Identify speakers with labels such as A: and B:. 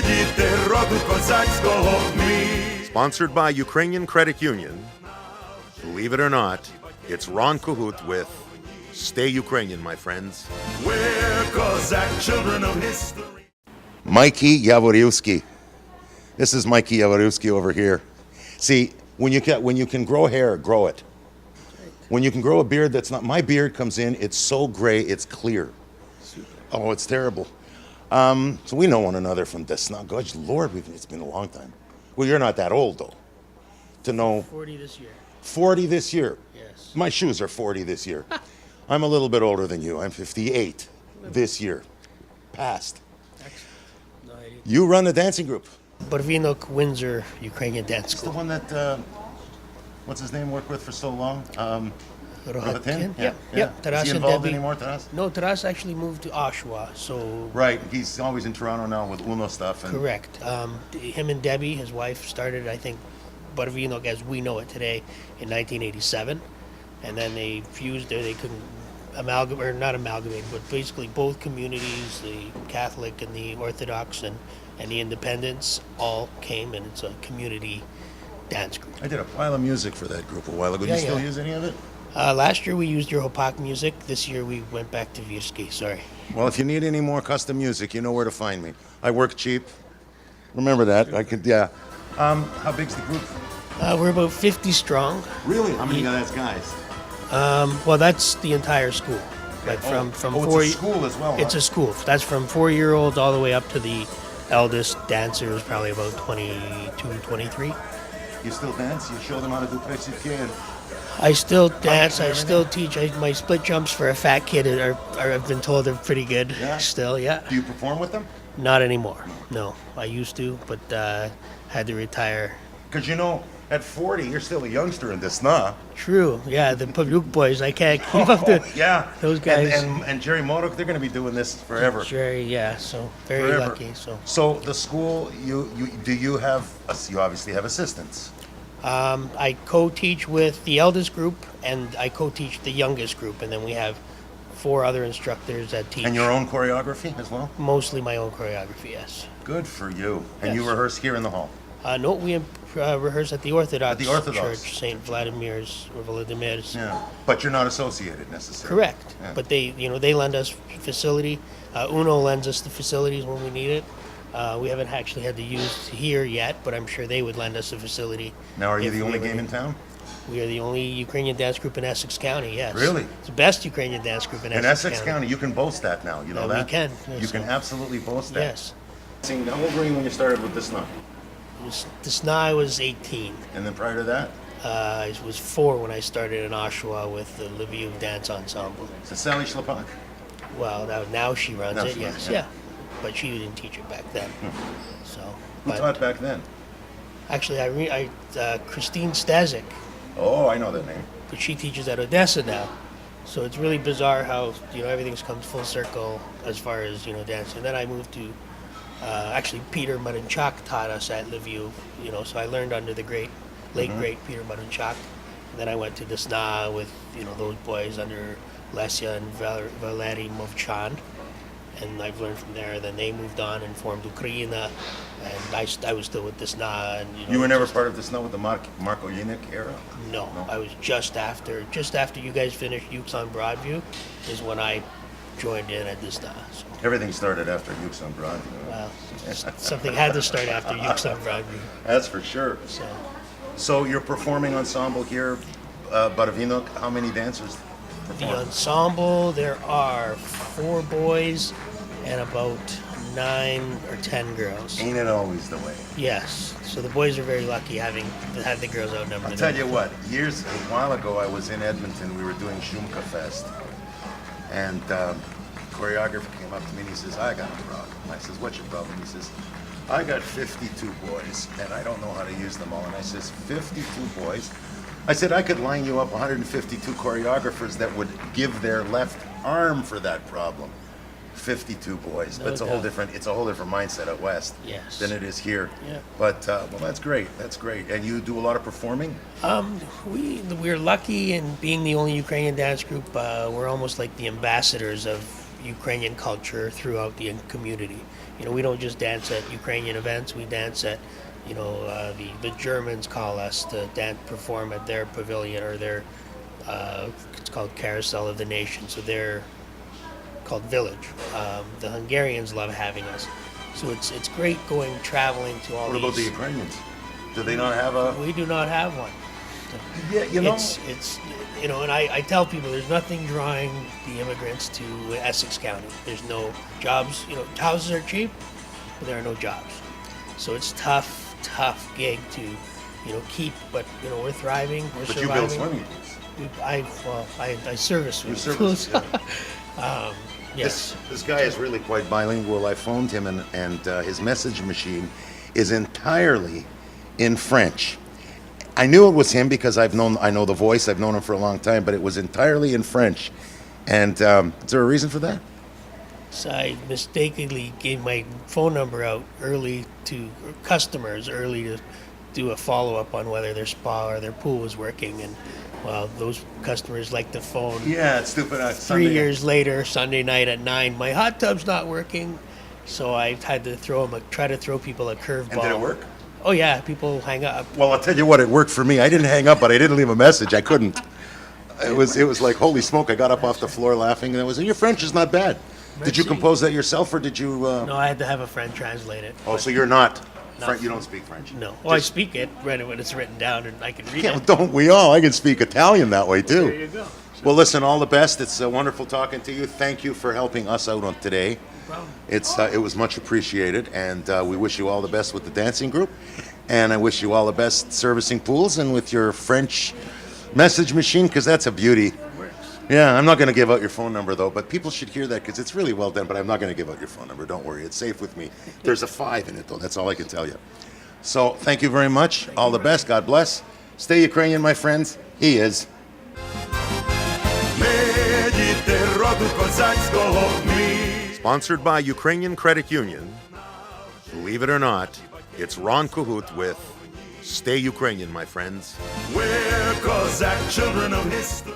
A: діти роду козацького ми.
B: Sponsored by Ukrainian Credit Union. Believe it or not, it's Ron Kohut with Stay Ukrainian, my friends.
A: We're Cossack children of history.
B: Mikey Yavorivsky. This is Mikey Yavorivsky over here. See, when you can grow hair, grow it. When you can grow a beard that's not, my beard comes in, it's so gray, it's clear. Oh, it's terrible. So we know one another from Desna. God, Lord, it's been a long time. Well, you're not that old, though, to know.
C: 40 this year.
B: 40 this year?
C: Yes.
B: My shoes are 40 this year. I'm a little bit older than you. I'm 58 this year. Past.
C: No idea.
B: You run a dancing group.
C: Barvinok Windsor Ukrainian Dance
B: It's the
C: School.
B: one that, what's his name, worked with for so long?
C: Rohatkin?
B: Yeah.
C: Yeah.
B: Is
C: Taras
B: he
C: and
B: involved
C: Debbie.
B: anymore, Taras?
C: No, Taras actually moved to Oshawa, so
B: Right. He's always in Toronto now with Uno stuff. And
C: correct. Him and Debbie, his wife, started, I think, Barvinok as we know it today in 1987, and then they fused there. They couldn't not amalgamate, but basically both communities, the Catholic and the Orthodox and the Independents, all came, and it's a community dance group.
B: I did a pile of music for that group a while ago. Do
C: Yeah,
B: you still
C: yeah.
B: use any of it?
C: Last year we used your Hopak music. This year we went back to Virsky. Sorry.
B: Well, if you need any more custom music, you know where to find me. I work cheap. Remember that. I could, yeah. How big's the group?
C: We're about 50 strong.
B: Really? How many of that's guys?
C: Well, that's the entire school. Like from
B: it's
C: four.
B: a school as well.
C: It's a school. That's from 4-year-olds all the way up to the eldest dancer is probably about 22, 23.
B: You still dance? You show them how to do precipier?
C: I still dance. I still teach. My split jumps for a fat kid are I've been told they're pretty good.
B: Yeah?
C: Still, yeah.
B: Do you perform with them?
C: Not anymore. No, I used to, but had to retire.
B: Because you know, at 40, you're still a youngster in this, nah?
C: True. Yeah, the Pavluk boys. I can't keep up to
B: Yeah.
C: those guys.
B: And Jerry Modok, they're going to be doing this forever.
C: Sure. Yeah. So very
B: Forever.
C: lucky.
B: So the school, you obviously have assistants.
C: I co-teach with the eldest group, and I co-teach the youngest group, and then we have 4 other instructors that teach.
B: And your own choreography as well?
C: Mostly my own choreography, yes.
B: Good for you. And you
C: Yes.
B: rehearse here in the hall?
C: No, we rehearse at the Orthodox,
B: At the Orthodox.
C: Church, St. Vladimir's or Vladimir's.
B: Yeah. But you're not associated necessarily.
C: Correct.
B: Yeah.
C: But they lend us facility. Uno lends us the facilities when we need it. We haven't actually had to use here yet, but I'm sure they would lend us a facility.
B: Now, are you
C: if
B: the
C: we
B: only
C: were
B: game
C: in-
B: in town?
C: We are the only Ukrainian dance group in Essex County, yes.
B: Really?
C: It's the best Ukrainian dance group in
B: In
C: Essex
B: Essex County, you can boast that now. You know
C: Yeah, we
B: that?
C: can.
B: You
C: Yes,
B: can
C: sir.
B: absolutely boast that.
C: Yes.
B: How old were you when you started with this now?
C: This now I was 18.
B: And then prior to that?
C: I was 4 when I started in Oshawa with the Lviv Dance Ensemble.
B: So Sally Schlapak?
C: Well, now she runs
B: Now
C: it,
B: she runs
C: yes,
B: it,
C: yeah. But she didn't teach it back then. So,
B: Who
C: but
B: taught back then?
C: actually, Christine Stazik,
B: Oh, I know that name.
C: but she teaches at Odessa now. So it's really bizarre how everything's come full circle as far as dancing. Then I moved to actually Peter Marinchak taught us at Lviv. So I learned under the late great Peter Marinchak. And then I went to Desna with those boys under Lesya and Valery Movchan. And I've learned from there. Then they moved on and formed Ukraina, and I was still with Desna. And
B: You were never part of this now with the Marko Yinik era?
C: No, I was just after you guys finished Ukes on Broadview, is when I joined in at Desna. So,
B: Everything started after Ukes on Broadview.
C: well, something had to start after Ukes on Broadview.
B: That's for sure. So you're performing ensemble here, Barvinok. How many dancers
C: The
B: perform?
C: ensemble, there are 4 boys and about 9 or 10 girls.
B: Ain't it always the way?
C: Yes, so the boys are very lucky having had the girls outnumbered.
B: I'll tell you what, a while ago I was in Edmonton, we were doing Shumka Fest, and choreographer came up to me and he says, I got a problem. I says, what's your problem? He says, I got 52 boys and I don't know how to use them all. And I says, 52 boys? I said, I could line you up 152 choreographers that would give their left arm for that problem. 52 boys, but
C: No
B: it's a whole
C: doubt.
B: different mindset out west
C: Yes.
B: than it is here.
C: Yeah.
B: But well, that's great. And you do a lot of performing.
C: We're lucky in being the only Ukrainian dance group. We're almost like the ambassadors of Ukrainian culture throughout the community. we don't just dance at Ukrainian events. We dance at, the Germans call us to perform at their pavilion or their, it's called Carousel of the Nation. So they're called Village. The Hungarians love having us. So it's great traveling to all
B: What
C: these.
B: about the Ukrainians? Do they not have a?
C: We do not have one.
B: Yeah,
C: It's and I tell people there's nothing drawing the immigrants to Essex County. There's no jobs. Houses are cheap, but there are no jobs. So it's tough gig to, keep. But we're thriving. We're
B: But
C: surviving.
B: you build swimming pools.
C: I service
B: You
C: swimming
B: service,
C: pools.
B: yeah.
C: Yes.
B: This guy is really quite bilingual. I phoned him, and his message machine is entirely in French. I knew it was him because I know the voice. I've known him for a long time, but it was entirely in French. And is there a reason for that?
C: So I mistakenly gave my phone number out early to customers to do a follow-up on whether their spa or their pool was working, and well, those customers like the phone.
B: Yeah, it's stupid.
C: 3 years later, Sunday night at 9, my hot tub's not working, so I had to try to throw people a curveball.
B: And did it work?
C: Oh yeah, people hang up.
B: Well, I'll tell you what, it worked for me. I didn't hang up, but I didn't leave a message. I couldn't. It was like, holy smoke, I got up off the floor laughing, and your French is not bad. Did you
C: Merci.
B: compose that yourself, or did you...
C: No, I had to have a friend translate it.
B: Oh, so you're not... You don't speak French?
C: No. Well, I speak it when it's written down, and I can read
B: Yeah,
C: it.
B: don't we all? I can speak Italian that way, too.
C: There you go.
B: Well, listen, all the best. It's wonderful talking to you. Thank you for helping us out on today. It was much appreciated, and we wish you all the best with the dancing group. And I wish you all the best servicing pools and with your French message machine, because that's a beauty. Yeah, I'm not going to give out your phone number, though, but people should hear that because it's really well done, but I'm not going to give out your phone number. Don't worry. It's safe with me. There's a 5 in it, though. That's all I can tell you. So thank you very much. All the best. God bless. Stay Ukrainian, my friends. He is.
A: Ми діти роду козацького, ми.
B: Sponsored by Ukrainian Credit Union. Believe it or not, it's Ron Kahut with Stay Ukrainian, my friends.
A: We're Cossack children of history.